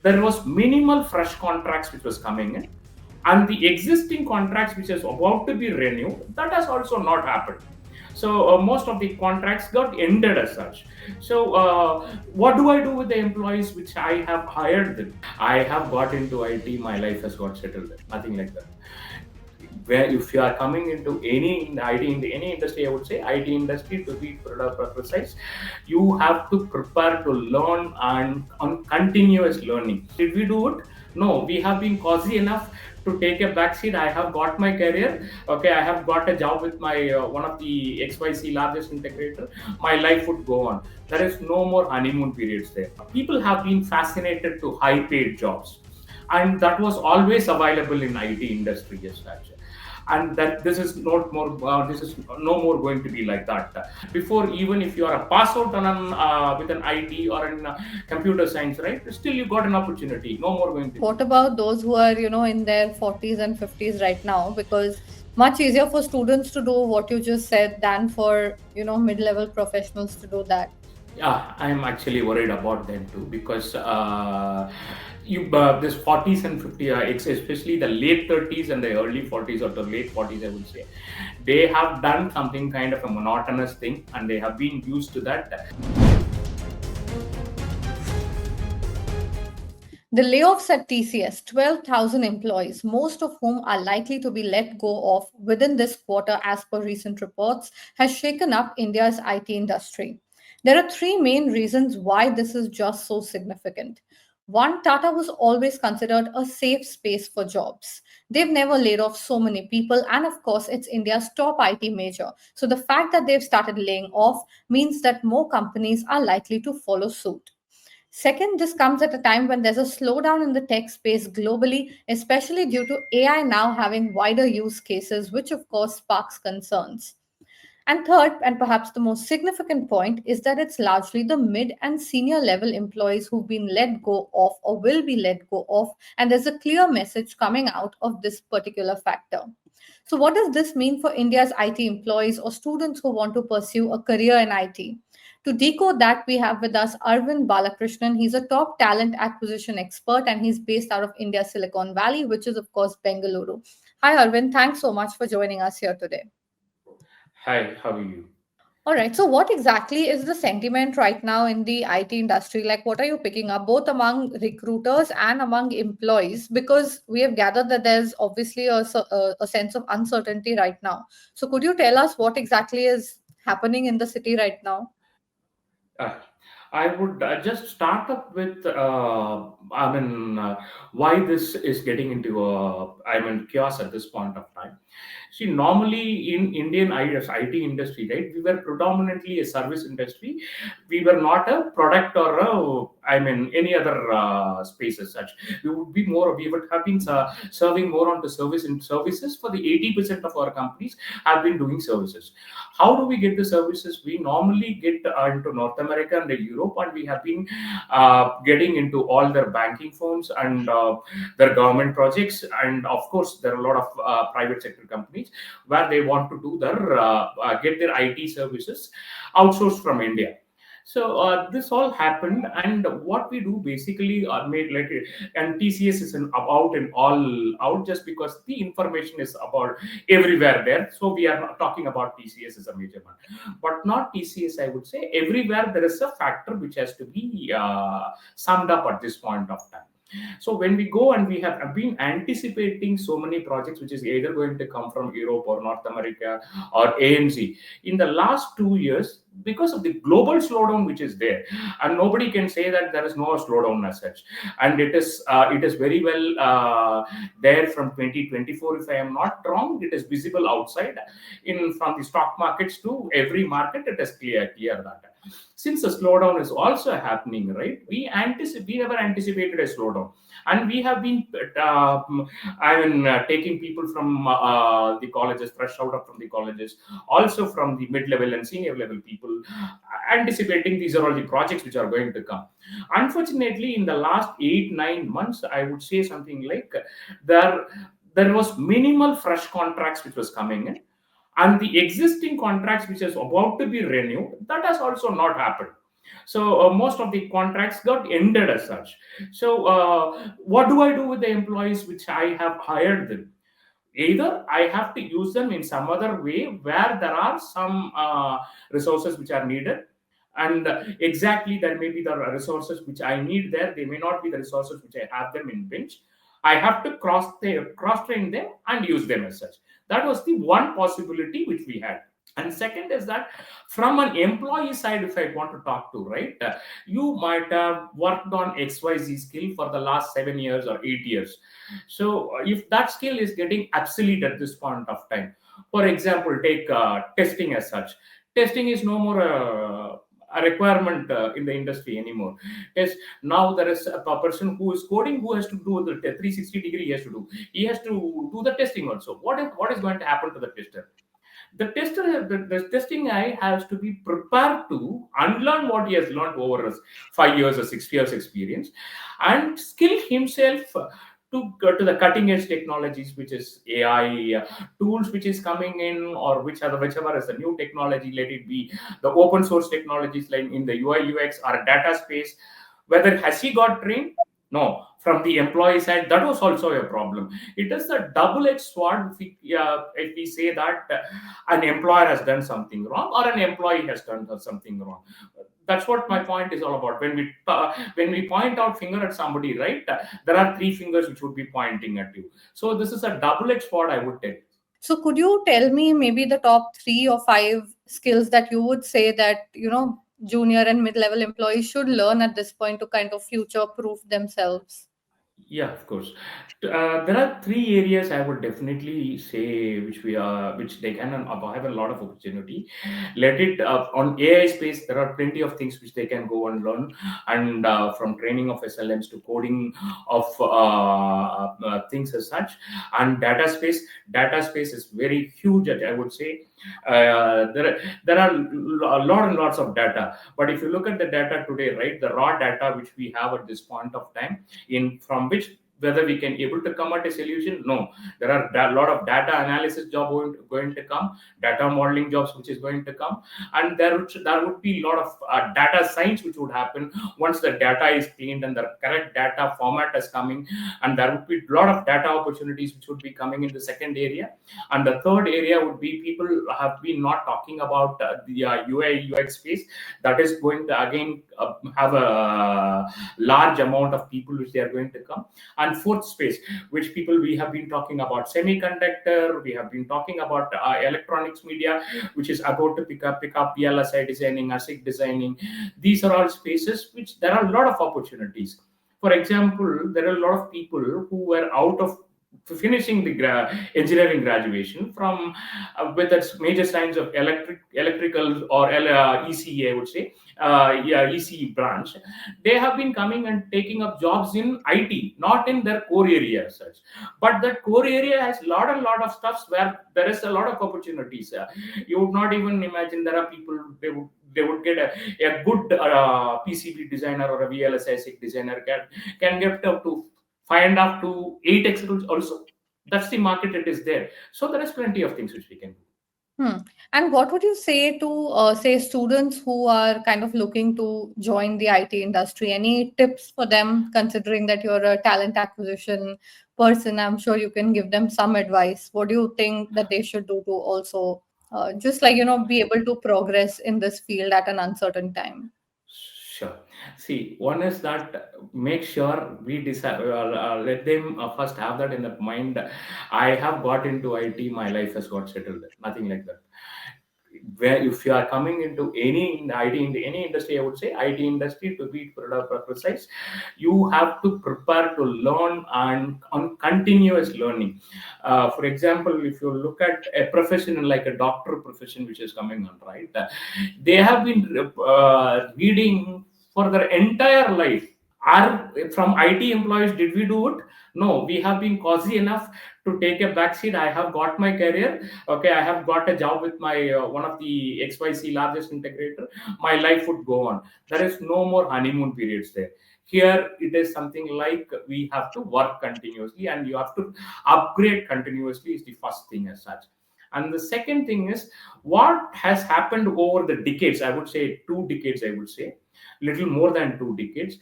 there was minimal fresh contracts which was coming in, and the existing contracts which is about to be renewed, that has also not happened. So most of the contracts got ended as such. So what do I do with the employees which I have hired them? I have got into IT, my life has got settled there, nothing like that. Where if you are coming into any in IT, in any industry, I would say IT industry, to be precise, you have to prepare to learn and on continuous learning. Did we do it? No, we have been cozy enough to take a backseat. I have got my career. Okay, I have got a job with my one of the XYC largest integrator. My life would go on. There is no more honeymoon periods there. People have been fascinated to high paid jobs, and that was always available in IT industry as such. And that this is not more this is no more going to be like that. Before, even if you are a pass out on an with an IT or an computer science, right, still you got an opportunity. No more going to. What about those who are, in their 40s and 50s right now? Because much easier for students to do what you just said than for, mid-level professionals to do that. Yeah, I'm actually worried about them too, because you this 40s and 50s, especially the late 30s and the early 40s, or the late 40s, I would say, they have done something kind of a monotonous thing, and they have been used to that. The layoffs at TCS, 12,000 employees, most of whom are likely to be let go of within this quarter, as per recent reports, has shaken up India's IT industry. There are three main reasons why this is just so significant. One, Tata was always considered a safe space for jobs. They've never laid off so many people, and of course, it's India's top IT major. So the fact that they've started laying off means that more companies are likely to follow suit. Second, this comes at a time when there's a slowdown in the tech space globally, especially due to AI now having wider use cases, which of course sparks concerns. And third, and perhaps the most significant point, is that it's largely the mid and senior level employees who've been let go of or will be let go of, and there's a clear message coming out of this particular factor. So, what does this mean for India's IT employees or students who want to pursue a career in IT? To decode that, we have with us Arvind Balakrishnan. He's a top talent acquisition expert and he's based out of India's Silicon Valley, which is, of course, Bengaluru. Hi, Arvind. Thanks so much for joining us here today. Hi, how are you? All right. So, what exactly is the sentiment right now in the IT industry? Like, what are you picking up both among recruiters and among employees? Because we have gathered that there's obviously a sense of uncertainty right now. So, could you tell us what exactly is happening in the city right now? Uh, I would just start up with, why this is getting into chaos at this point of time. See, normally in Indian IT industry, right, we were predominantly a service industry. We were not a product or any other space as such. We would have been serving more on the service and services. For the 80% of our companies have been doing services. How do we get the services? We normally get into North America and Europe, and we have been getting into all their banking firms and their government projects, and of course there are a lot of private sector companies where they want to do their get their IT services outsourced from India. So this all happened, and what we do basically made like, and TCS is about and all out, just because the information is about everywhere there. So we are not talking about TCS as a major one, but not TCS. I would say everywhere there is a factor which has to be summed up at this point of time. So when we go, and we have been anticipating so many projects which is either going to come from Europe or North America or ANZ in the last 2 years, because of the global slowdown which is there, and nobody can say that there is no slowdown as such, and it is very well there from 2024, if I am not wrong. It is visible outside, in from the stock markets to every market. It is clear that since the slowdown is also happening, right, we never anticipated a slowdown, and we have been taking people from the colleges, fresh out of from the colleges, also from the mid level and senior level people, anticipating these are all the projects which are going to come. Unfortunately, in the last 8 9 months, I would say something like, there there was minimal fresh contracts which was coming in, and the existing contracts which is about to be renewed, that has also not happened. So most of the contracts got ended as such. So what do I do with the employees which I have hired them? Either I have to use them in some other way where there are some resources which are needed, and exactly there may be the resources which I need there, they may not be the resources which I have them in bench. I have to cross train them and use them as such. That was the one possibility which we had. And second is that from an employee side, if I want to talk to, right, you might have worked on XYZ skill for the last 7 years or 8 years. So if that skill is getting obsolete at this point of time, for example, take testing as such. Testing is no more a requirement in the industry anymore. Yes, now there is a person who is coding who has to do the 360-degree. He has to do. He has to do the testing also. What is going to happen to the tester? The testing guy has to be prepared to unlearn what he has learned over 5 years or 6 years experience, and skill himself to go to the cutting edge technologies, which is AI tools which is coming in, or whichever is the new technology. Let it be the open source technologies like in the UI UX or data space. Whether has he got trained? No. From the employee side, that was also a problem. It is a double-edged sword if we say that an employer has done something wrong or an employee has done something wrong. That's what my point is all about. When we point out finger at somebody, right, there are three fingers which would be pointing at you. So this is a double-edged sword, I would tell. So could you tell me maybe the top 3 or 5 skills that you would say that, junior and mid-level employees should learn at this point to kind of future proof themselves? Yeah, of course. There are three areas I would definitely say which they can have a lot of opportunity. Let it on AI space. There are plenty of things which they can go and learn, and from training of SLMs to coding of things as such. And data space is very huge. I would say there are lot and lots of data. But if you look at the data today, right, the raw data which we have at this point of time, in from which whether we can able to come at a solution, no. There are a lot of data analysis job going to come, data modeling jobs which is going to come, and there would be a lot of data science which would happen once the data is cleaned and the correct data format is coming. And there would be a lot of data opportunities which would be coming in the second area. And the third area would be people have been not talking about the UI UX space. That is going to again have a large amount of people which they are going to come. And fourth space, which people we have been talking about semiconductor, we have been talking about electronics media, which is about to pick up VLSI designing, ASIC designing. These are all spaces which there are a lot of opportunities. For example, there are a lot of people who were out of finishing the engineering graduation from with its major science of electrical or ECE, I would say, yeah, ECE branch. They have been coming and taking up jobs in IT, not in their core area as such. But that core area has lot of stuffs where there is a lot of opportunities. You would not even imagine there are people they would get a good PCB designer or a VLSI designer can get up to 5.5 to 8x also. That's the market it is there. So there is plenty of things which we can do. Hmm. And what would you say to, say, students who are kind of looking to join the IT industry? Any tips for them, considering that you're a talent acquisition person? I'm sure you can give them some advice. What do you think that they should do to also, just like, be able to progress in this field at an uncertain time? Sure. See, one is that make sure we decide, let them first have that in the mind. I have got into IT, my life has got settled. Nothing like that. Where if you are coming into any IT in any industry, I would say IT industry to be precise, you have to prepare to learn and on continuous learning. For example, if you look at a profession like a doctor profession which is coming on, right, they have been reading for their entire life. Are from IT employees, did we do it? No, we have been cozy enough to take a backseat. I have got my career. Okay, I have got a job with my one of the XYC largest integrator. My life would go on. There is no more honeymoon periods there. Here it is something like we have to work continuously and you have to upgrade continuously is the first thing as such. And the second thing is what has happened over the decades. I would say 2 decades. I would say little more than 2 decades,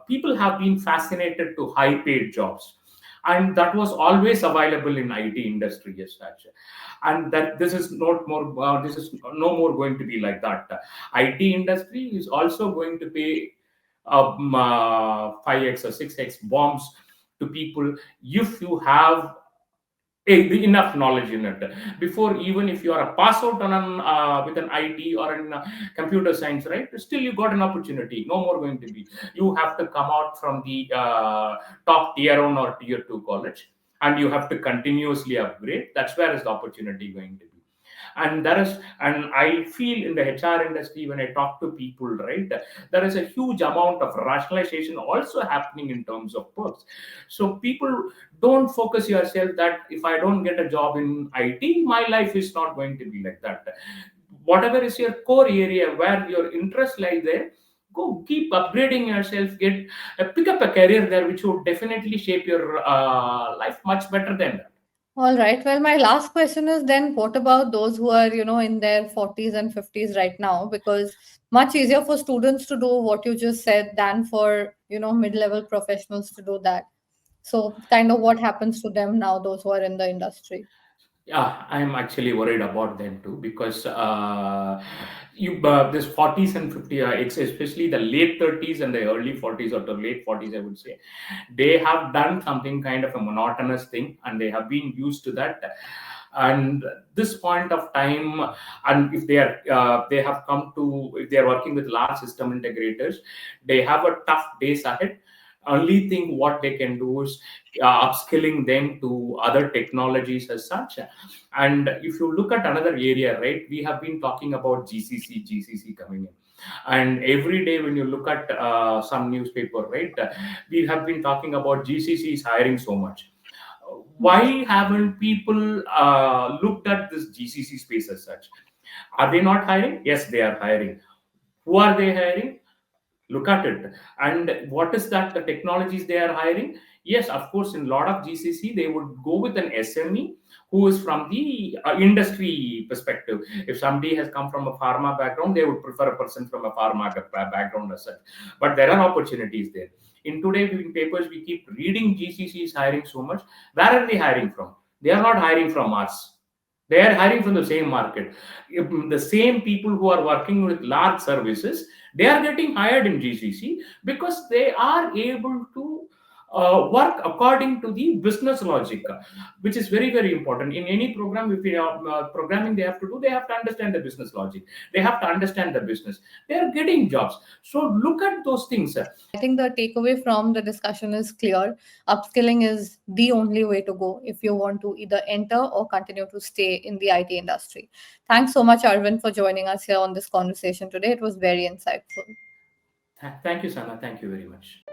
people have been fascinated to high paid jobs, and that was always available in IT industry as such. And that this is not more this is no more going to be like that. IT industry is also going to pay 5x or 6x bombs to people if you have enough knowledge in it. Before, even if you are a pass out on an with an IT or an computer science, right, still you got an opportunity. No more going to be, you have to come out from the top tier 1 or tier 2 college, and you have to continuously upgrade. That's where is the opportunity going to be. And there is, and I feel in the HR industry, when I talk to people, right, there is a huge amount of rationalization also happening in terms of perks. So people, don't focus yourself that if I don't get a job in IT, my life is not going to be like that. Whatever is your core area where your interest lies there, go keep upgrading yourself, get pick up a career there which would definitely shape your life much better than that. All right. Well, my last question is then what about those who are, in their 40s and 50s right now? Because much easier for students to do what you just said than for, mid-level professionals to do that. So, kind of what happens to them now, those who are in the industry? Yeah, I'm actually worried about them too, because you this 40s and 50s, it's especially the late 30s and the early 40s, or the late 40s, I would say, they have done something kind of a monotonous thing, and they have been used to that. And this point of time, and if they are they have come to, if they are working with large system integrators, they have a tough days ahead. Only thing what they can do is upskilling them to other technologies as such. And if you look at another area, right, we have been talking about GCC coming in. And every day when you look at some newspaper, right, we have been talking about GCC is hiring so much. Why haven't people looked at this GCC space as such? Are they not hiring? Yes, they are hiring. Who are they hiring? Look at it. And what is that, the technologies they are hiring? Yes, of course, in a lot of GCC they would go with an SME who is from the industry perspective. If somebody has come from a pharma background, they would prefer a person from a pharma background as such. But there are opportunities there. In today in papers we keep reading GCC is hiring so much. Where are they hiring from? They are not hiring from us. They are hiring from the same market. The same people who are working with large services, they are getting hired in GCC because they are able to work according to the business logic, which is very, very important. In any program, if you are programming, they have to do, they have to understand the business logic. They have to understand the business. They are getting jobs. So look at those things. I think the takeaway from the discussion is clear. Upskilling is the only way to go if you want to either enter or continue to stay in the IT industry. Thanks so much, Arvind, for joining us here on this conversation today. It was very insightful. Thank you, Sana. Thank you very much.